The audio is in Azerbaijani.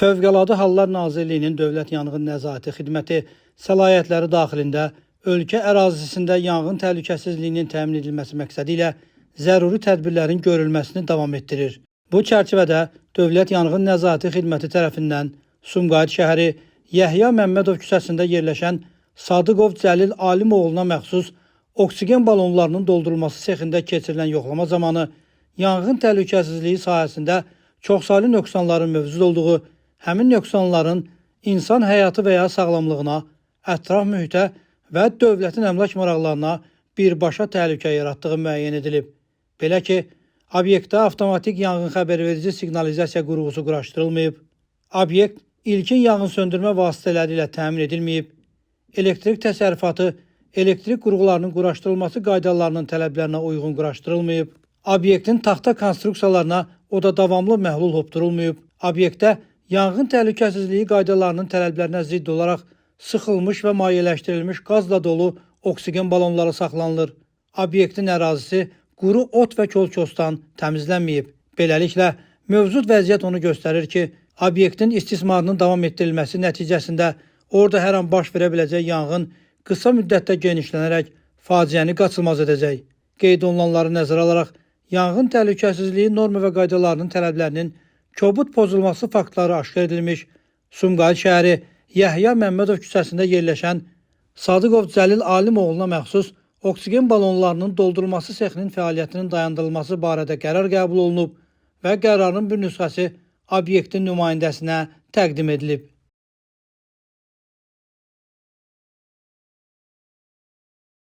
Fövqəladə Hallar Nazirliyinin Dövlət Yanğın Nəzarəti Xidməti səlahiyyətləri daxilində ölkə ərazisində yanğın təhlükəsizliyinin təmin edilməsi məqsədi ilə zəruri tədbirlərin görülməsini davam etdirir. Bu çərçivədə Dövlət Yanğın Nəzarəti Xidməti tərəfindən Sumqayıt şəhəri Yəhya Məmmədov küçəsində yerləşən Sadıqov Cəlil Alimoğluna məxsus oksigen balonlarının doldurulması sexində keçirilən yoxlama zamanı yanğın təhlükəsizliyi sahəsində çoxsaylı nöqsanların mövcud olduğu, həmin nöqsanların insan həyatı və ya sağlamlığına, ətraf mühitə və dövlətin əmlak maraqlarına birbaşa təhlükə yaratdığı müəyyən edilib. Belə ki, obyektdə avtomatik yanğın xəbərverici siqnalizasiya qurğusu quraşdırılmayıb, obyekt ilkin yanğın söndürmə vasitələri ilə təmin edilməyib, elektrik təsərrüfatı, elektrik qurğularının quraşdırılması qaydalarının tələblərinə uyğun quraşdırılmayıb, obyektin taxta konstruksiyalarına oda davamlı məhlul hopdurulmayıb, obyektdə yanğın təhlükəsizliyi qaydalarının tələblərinə zidd olaraq sıxılmış və maliyyələşdirilmiş qazla dolu oksigen balonları saxlanılır. Obyektin ərazisi quru ot və kol-kosdan təmizlənməyib. Beləliklə, mövcud vəziyyət onu göstərir ki, obyektin istismarının davam etdirilməsi nəticəsində orada hər an baş verə biləcək yanğın qısa müddətdə genişlənərək faciəni qaçılmaz edəcək. Qeyd olunanları nəzərə alaraq, yanğın təhlükəsizliyi norma və qaydalarının tələblərinin kobud pozulması faktları aşkar edilmiş, Sumqayıt şəhəri Yəhya Məmmədov küçəsində yerləşən Sadıqov Cəlil Alimoğluna məxsus oksigen balonlarının doldurulması sexinin fəaliyyətinin dayandırılması barədə qərar qəbul olunub və qərarın bir nüsxəsi obyektin nümayəndəsinə təqdim edilib.